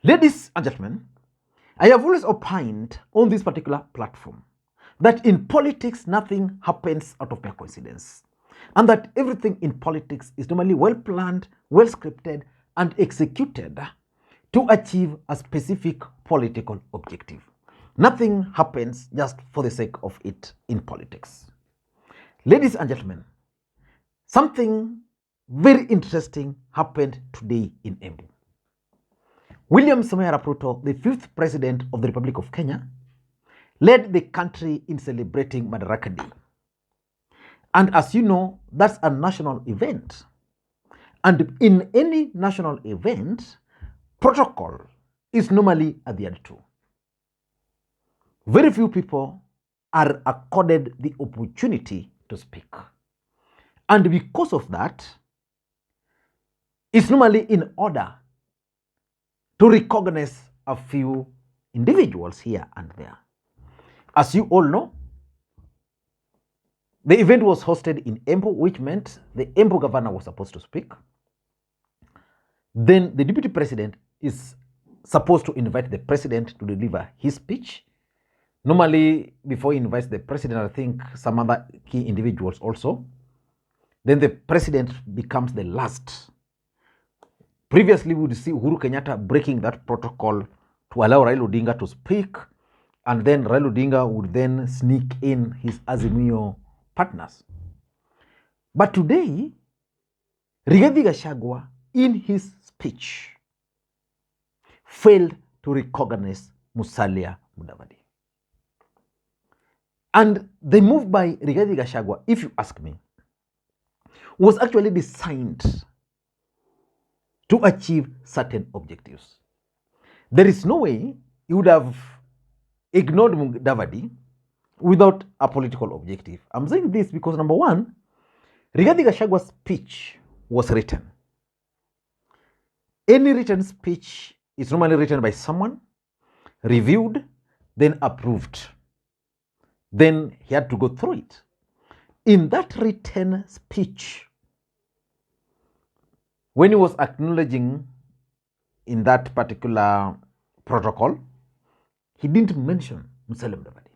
Ladies and gentlemen, I have always opined on this particular platform that in politics nothing happens out of mere coincidence, and that everything in politics is normally well planned, well scripted, and executed to achieve a specific political objective. Nothing happens just for the sake of it in politics. Ladies and gentlemen, something very interesting happened today in Embu. William Samoei Arap Ruto, the 5th president of the Republic of Kenya, led the country in celebrating Madaraka Day. And as you know, that's a national event. And in any national event, protocol is normally adhered to. Very few people are accorded the opportunity to speak. And because of that, it's normally in order to recognize a few individuals here and there. As you all know, the event was hosted in Embu, which meant the Embu governor was supposed to speak. Then the deputy president is supposed to invite the president to deliver his speech. Normally, before he invites the president, I think some other key individuals also. Then the president becomes the last. Previously, we would see Uhuru Kenyatta breaking that protocol to allow Raila Odinga to speak, and then Raila Odinga would then sneak in his Azimio partners. But today, Rigathi Gachagua, in his speech, failed to recognize Musalia Mudavadi. And the move by Rigathi Gachagua, if you ask me, was actually designed to achieve certain objectives. There is no way you would have ignored Mudavadi without a political objective. I'm saying this because, number one, Rigathi Gachagua's speech was written. Any written speech is normally written by someone, reviewed, then approved. Then he had to go through it. In that written speech, when he was acknowledging in that particular protocol, he didn't mention Musalia Mudavadi.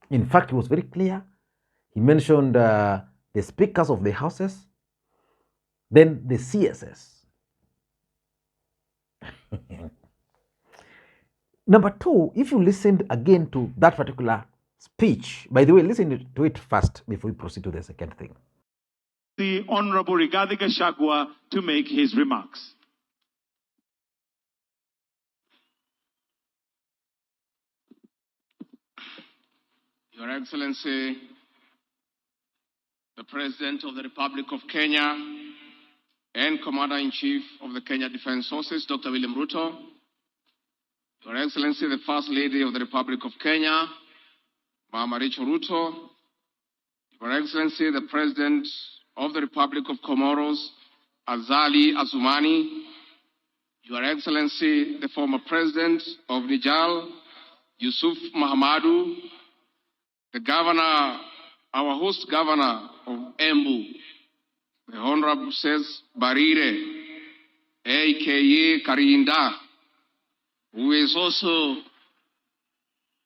In fact, he was very clear. He mentioned the speakers of the houses, then the CSS. Number two, if you listened again to that particular speech, by the way, listen to it first before we proceed to the second thing. The Honorable Rigathi Gachagua to make his remarks. Your Excellency, the President of the Republic of Kenya and Commander-in-Chief of the Kenya Defense Forces, Dr. William Ruto, Your Excellency, the First Lady of the Republic of Kenya, Mama Rachel Ruto, Your Excellency, the President of the Republic of Comoros, Azali Assoumani, Your Excellency, the former President of Niger, Yusuf Mahamadou, the Governor, our host Governor of Embu, the Honorable Ses Barire, aka Karinda, who is also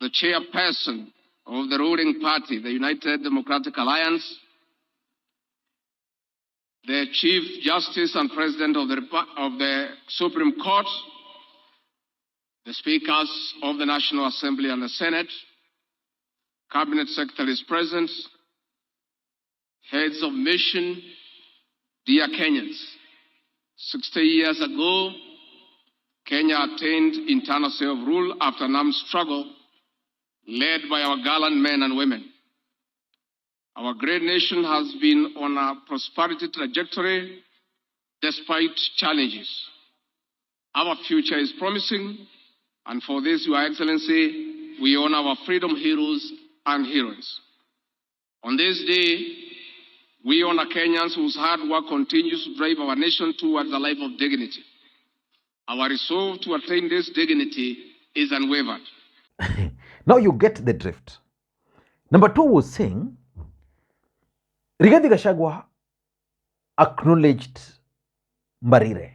the chairperson of the ruling party, the United Democratic Alliance, the Chief Justice and President of the Supreme Court, the Speakers of the National Assembly and the Senate, Cabinet Secretaries present, heads of mission, dear Kenyans. 60 years ago, Kenya attained internal self-rule after an armed struggle led by our gallant men and women. Our great nation has been on a prosperity trajectory despite challenges. Our future is promising, and for this, Your Excellency, we honor our freedom heroes and heroines. On this day, we honor Kenyans whose hard work continues to drive our nation towards a life of dignity. Our resolve to attain this dignity is unwavered. Now you get the drift. Number two was saying, Rigathi Gachagua acknowledged Mbarire.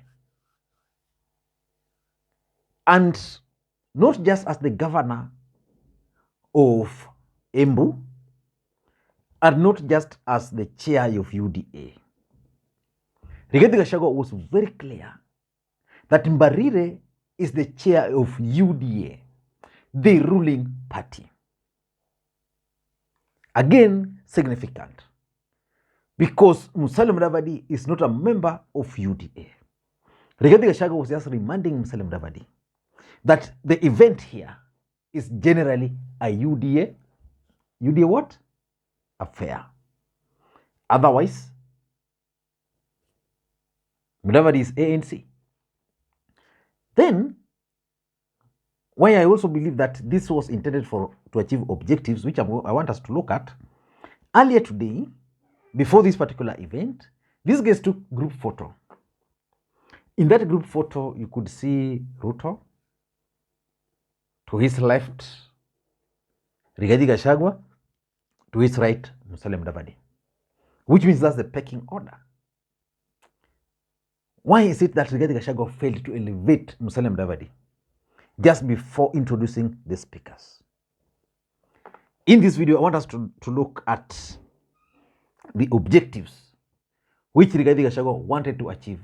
and not just as the governor of Embu, and not just as the chair of UDA. Rigathi Gachagua was very clear that Mbarire is the chair of UDA, the ruling party. Again, significant, because Musalia Mudavadi is not a member of UDA. Rigathi Gachagua was just reminding Musalia Mudavadi that the event here is generally a UDA what? Affair. Otherwise, Mudavadi is ANC. Then, why I also believe that this was intended to achieve objectives, which I want us to look at. Earlier today, before this particular event, these guys took group photo. In that group photo, you could see Ruto. To his left, Rigathi Gachagua. To his right, Musalia Mudavadi. Which means that's the pecking order. Why is it that Rigathi Gachagua failed to elevate Musalia Mudavadi just before introducing the speakers? In this video, I want us to look at the objectives which Rigathi Gachagua wanted to achieve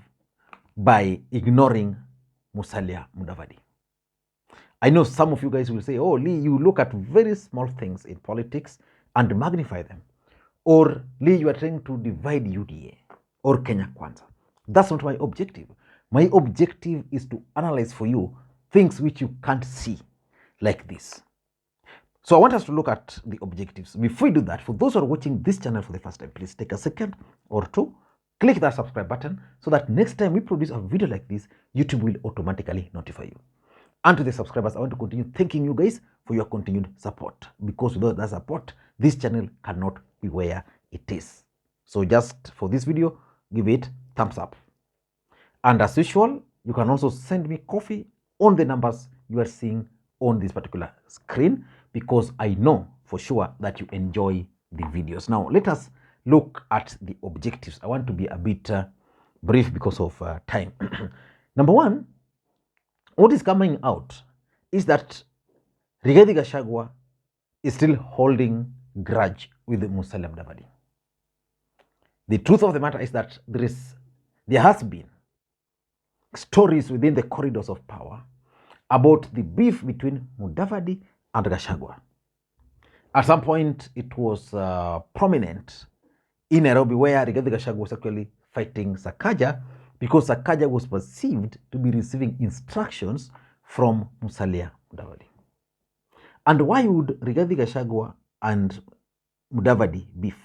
by ignoring Musalia Mudavadi. I know some of you guys will say, oh, Lee, you look at very small things in politics and magnify them. Or, Lee, you are trying to divide UDA or Kenya Kwanza. That's not my objective. My objective is to analyze for you things which you can't see, like this. So I want us to look at the objectives. Before we do that, for those who are watching this channel for the first time, please take a second or two, click that subscribe button so that next time we produce a video like this, YouTube will automatically notify you. And to the subscribers, I want to continue thanking you guys for your continued support, because without that support, this channel cannot be where it is. So just for this video, give it thumbs up. And as usual, you can also send me coffee on the numbers you are seeing on this particular screen, because I know for sure that you enjoy the videos. Now, let us look at the objectives. I want to be a bit brief because of time. Number one, what is coming out is that Rigathi Gachagua is still holding grudge with Musalia Mudavadi. The truth of the matter is that there has been stories within the corridors of power about the beef between Mudavadi and Gachagua. At some point, it was prominent in Nairobi, where Rigathi Gachagua was actually fighting Sakaja, because Sakaja was perceived to be receiving instructions from Musalia Mudavadi. And why would Rigathi Gachagua and Mudavadi beef?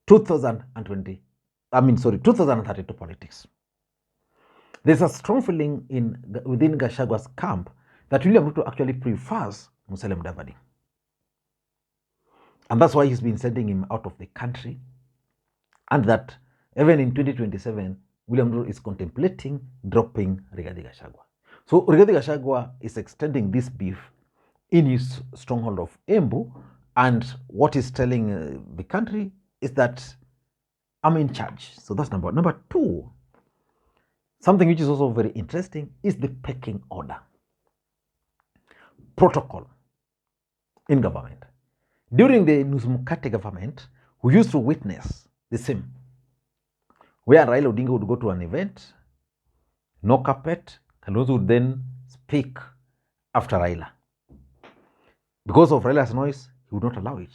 2032 politics. There's a strong feeling within Gachagua's camp that William Ruto actually prefers Musalia Mudavadi. And that's why he's been sending him out of the country, and that even in 2027, William Ruto is contemplating dropping Rigathi Gachagua. So Rigathi Gachagua is extending this beef in his stronghold of Embu, and what he's telling the country is that I'm in charge. So that's number one. Number two, something which is also very interesting is the pecking order. Protocol in government. During the Nuzumukate government, we used to witness the same, where Raila Odinga would go to an event, no carpet, Kalonzo would then speak after Raila. Because of Raila's noise, he would not allow it.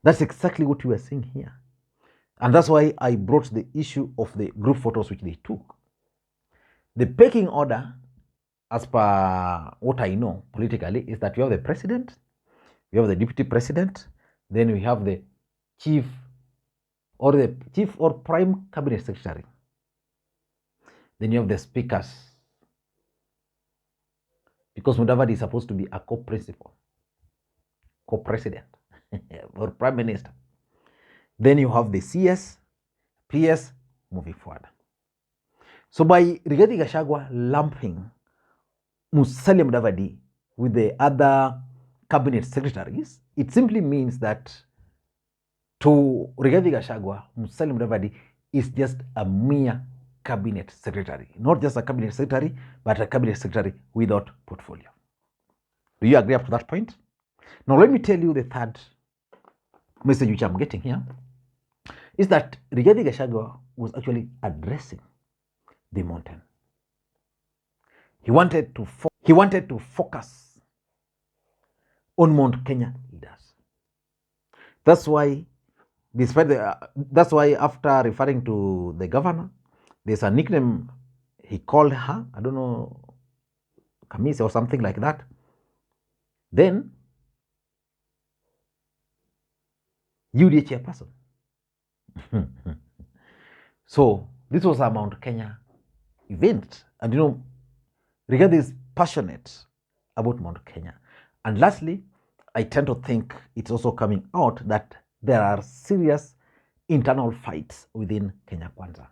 That's exactly what we are seeing here. And that's why I brought the issue of the group photos which they took. The pecking order, as per what I know politically, is that we have the president, we have the deputy president, then we have the chief or prime cabinet secretary. Then you have the speakers, because Mudavadi is supposed to be a co-principal, co-president, or prime minister. Then you have the CS, PS, moving forward. So by Rigathi Gachagua lumping Musalia Mudavadi with the other cabinet secretaries, it simply means that to Rigathi Gachagua, Musalia Mudavadi is just a mere cabinet secretary. Not just a cabinet secretary, but a cabinet secretary without portfolio. Do you agree up to that point? Now, let me tell you the third message which I'm getting here is that Rigathi Gachagua was actually addressing the mountain. He wanted to focus on Mount Kenya leaders. That's why, that's why after referring to the governor, there's a nickname he called her. I don't know, Kamisi or something like that. Then UDA chairperson. So this was a Mount Kenya event, and Rigathi is passionate about Mount Kenya. And lastly, I tend to think it's also coming out that there are serious internal fights within Kenya Kwanza.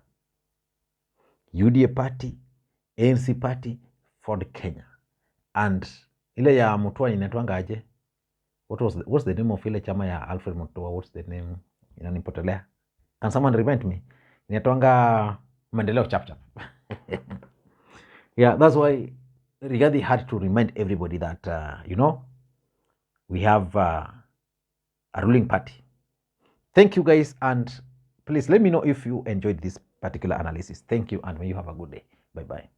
UDA party, ANC party, Ford Kenya, and ile ya Mutua inaitwanga aje? What's the name of ile chama ya Alfred Mutua? What's the name? Inanipotelea. Can someone remind me? Inaitwanga Maendeleo Chapchap. Yeah, that's why Rigathi had to remind everybody that, we have a ruling party. Thank you, guys, and please let me know if you enjoyed this particular analysis. Thank you, and may you have a good day. Bye-bye.